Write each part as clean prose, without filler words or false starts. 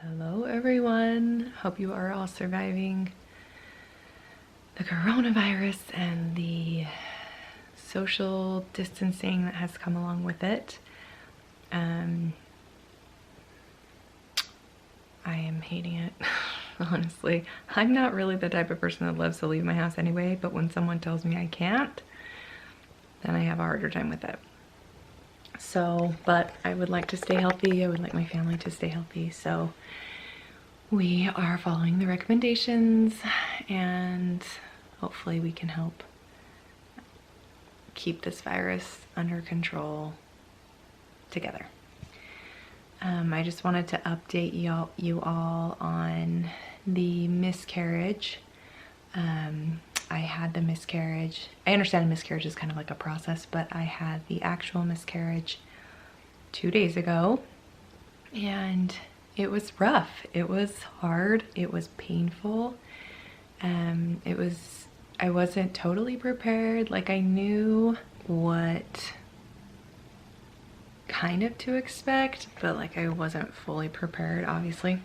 Hello everyone, hope you are all surviving the coronavirus and the social distancing that has come along with it. I am hating it, honestly. I'm not really the type of person that loves to leave my house anyway, but when someone tells me I can't, then I have a harder time with it. So, but I would like to stay healthy. I would like my family to stay healthy. So we are following the recommendations and hopefully we can help keep this virus under control together. I just wanted to update you all on the miscarriage. I had the miscarriage. I understand a miscarriage is kind of like a process, but I had the actual miscarriage 2 days ago and it was rough. It was hard. It was painful. I wasn't totally prepared. Like, I knew what kind of to expect, but like I wasn't fully prepared, obviously.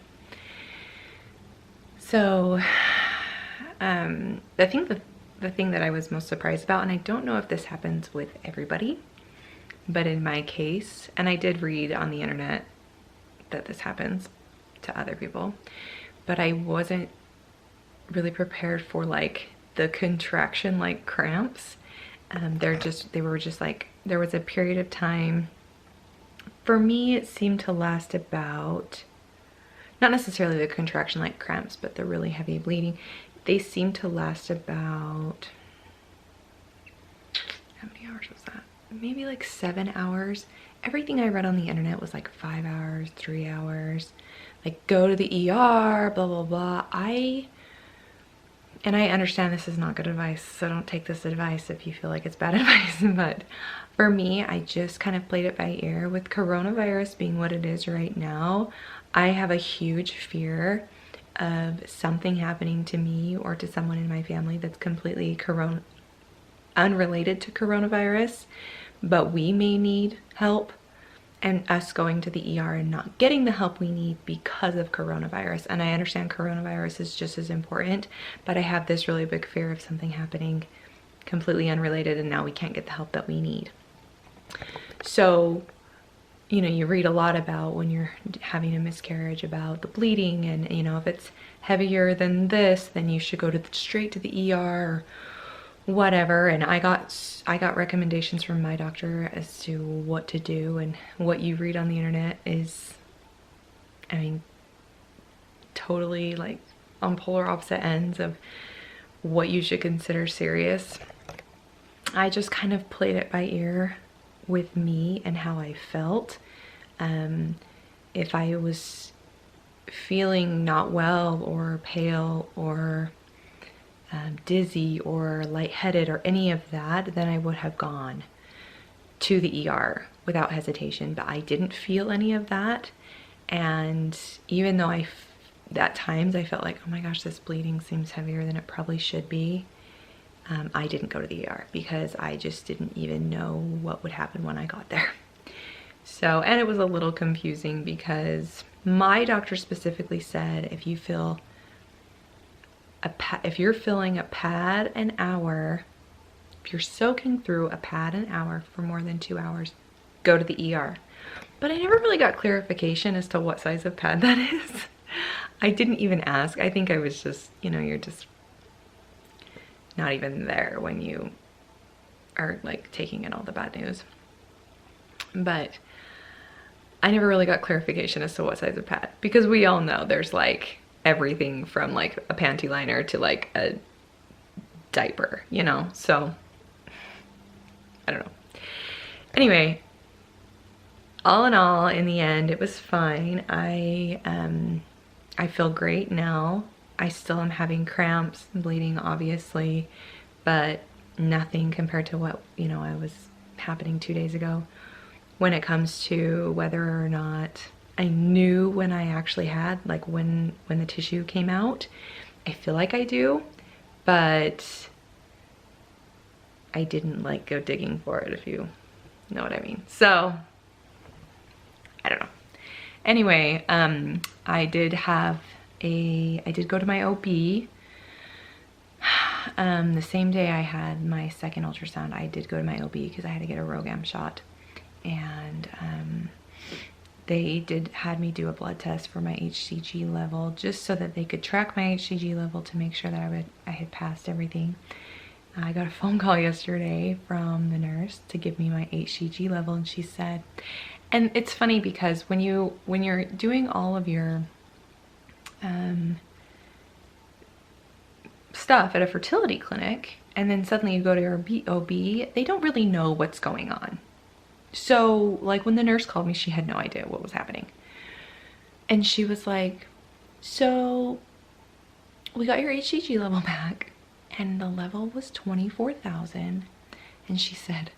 So the thing that I was most surprised about, and I don't know if this happens with everybody, but in my case, and I did read on the internet that this happens to other people, but I wasn't really prepared for like the contraction like cramps. They were just like, there was a period of time, for me it seemed to last about, not necessarily the contraction like cramps, but the really heavy bleeding. They seemed to last about, how many hours was that? Maybe like 7 hours. Everything I read on the internet was like 5 hours, 3 hours, like go to the ER, blah, blah, blah. And I understand this is not good advice, so don't take this advice if you feel like it's bad advice, but for me, I just kind of played it by ear. With coronavirus being what it is right now, I have a huge fear of something happening to me or to someone in my family that's completely unrelated to coronavirus, but we may need help, and us going to the ER and not getting the help we need because of coronavirus. And I understand coronavirus is just as important, but I have this really big fear of something happening completely unrelated and now we can't get the help that we need. So, you know, you read a lot about when you're having a miscarriage about the bleeding, and you know, if it's heavier than this, then you should go straight to the ER or whatever. And I got recommendations from my doctor as to what to do, and what you read on the internet is, I mean, totally like on polar opposite ends of what you should consider serious. I just kind of played it by ear with me and how I felt. If I was feeling not well or pale or dizzy or lightheaded or any of that, then I would have gone to the ER without hesitation, but I didn't feel any of that. And even though at times I felt like, oh my gosh, this bleeding seems heavier than it probably should be, I didn't go to the ER because I just didn't even know what would happen when I got there. So, and it was a little confusing because my doctor specifically said if you feel if you're filling a pad an hour, if you're soaking through a pad an hour for more than 2 hours, go to the ER. But I never really got clarification as to what size of pad that is. I didn't even ask. I think I was just, you know, you're just not even there when you are like taking in all the bad news. But I never really got clarification as to what size of pad, because we all know there's like everything from like a panty liner to like a diaper, you know? So I don't know. Anyway, all in all, in the end, it was fine. I feel great now. I still am having cramps and bleeding, obviously, but nothing compared to what, you know, I was happening 2 days ago. When it comes to whether or not I knew when I actually had, like when the tissue came out, I feel like I do, but I didn't like go digging for it, if you know what I mean. So I don't know. Anyway, I did go to my OB. The same day I had my second ultrasound, I did go to my OB because I had to get a RhoGAM shot. And they had me do a blood test for my HCG level just so that they could track my HCG level to make sure that I had passed everything. I got a phone call yesterday from the nurse to give me my HCG level, and she said, and it's funny because when you're doing all of your stuff at a fertility clinic and then suddenly you go to your OB, they don't really know what's going on. So like when the nurse called me, she had no idea what was happening. And she was like, so we got your HCG level back and the level was 24,000. And she said,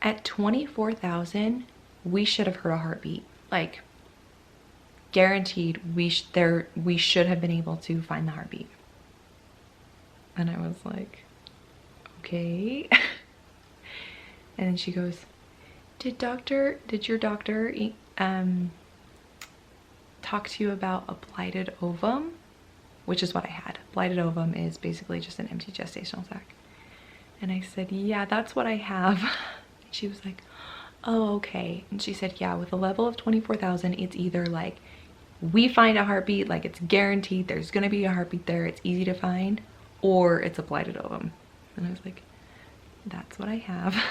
at 24,000, we should have heard a heartbeat. Like guaranteed, we should have been able to find the heartbeat. And I was like, okay. And then she goes, did your doctor talk to you about a blighted ovum? Which is what I had. Blighted ovum is basically just an empty gestational sac. And I said, yeah, that's what I have. She was like, oh, okay. And she said, yeah, with a level of 24,000, it's either like we find a heartbeat, like it's guaranteed there's gonna be a heartbeat there, it's easy to find, or it's a blighted ovum. And I was like, that's what I have.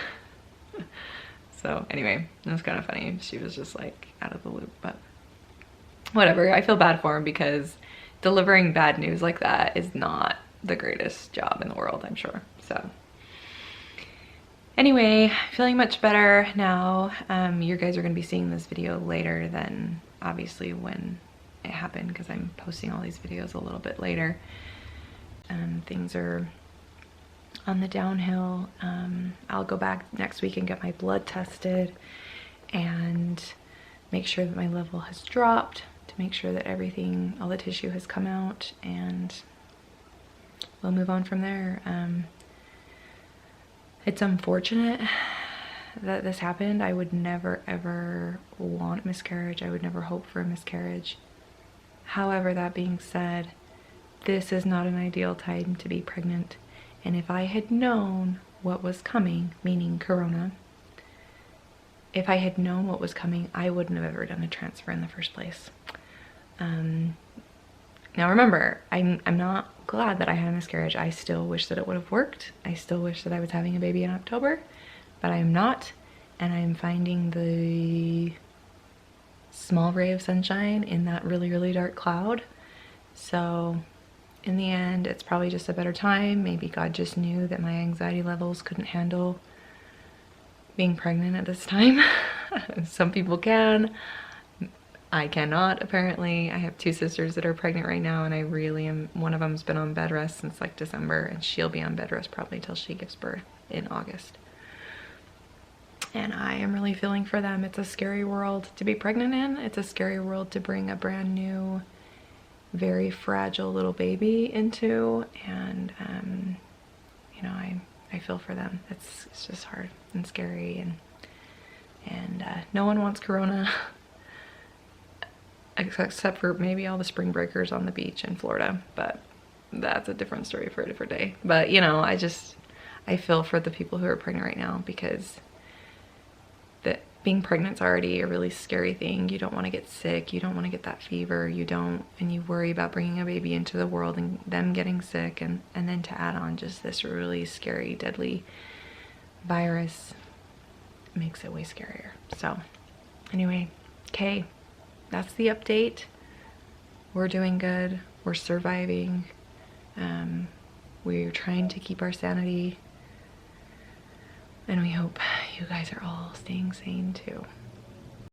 So anyway, it was kind of funny. She was just like out of the loop, but whatever. I feel bad for him because delivering bad news like that is not the greatest job in the world, I'm sure. So anyway, feeling much better now. You guys are going to be seeing this video later than obviously when it happened because I'm posting all these videos a little bit later. Things are on the downhill. I'll go back next week and get my blood tested and make sure that my level has dropped, to make sure that everything, all the tissue has come out, and we'll move on from there. It's unfortunate that this happened. I would never ever want miscarriage. I would never hope for a miscarriage. However, that being said, this is not an ideal time to be pregnant. And if I had known what was coming, meaning corona, if I had known what was coming, I wouldn't have ever done a transfer in the first place. Now remember, I'm not glad that I had a miscarriage. I still wish that it would have worked. I still wish that I was having a baby in October, but I am not. And I'm finding the small ray of sunshine in that really, really dark cloud. So in the end, it's probably just a better time. Maybe God just knew that my anxiety levels couldn't handle being pregnant at this time. Some people can. I cannot, apparently. I have two sisters that are pregnant right now, and I really am. One of them's been on bed rest since like December, and she'll be on bed rest probably till she gives birth in August. And I am really feeling for them. It's a scary world to be pregnant in. It's a scary world to bring a brand new, very fragile little baby into, and you know, I feel for them. It's just hard and scary, and no one wants corona except for maybe all the spring breakers on the beach in Florida, but that's a different story for a different day. But you know, I feel for the people who are pregnant right now, because being pregnant's already a really scary thing. You don't want to get sick, you don't want to get that fever, and you worry about bringing a baby into the world and them getting sick, and then to add on just this really scary, deadly virus makes it way scarier. So anyway, okay, that's the update. We're doing good, we're surviving, we're trying to keep our sanity, and we hope you guys are all staying sane too.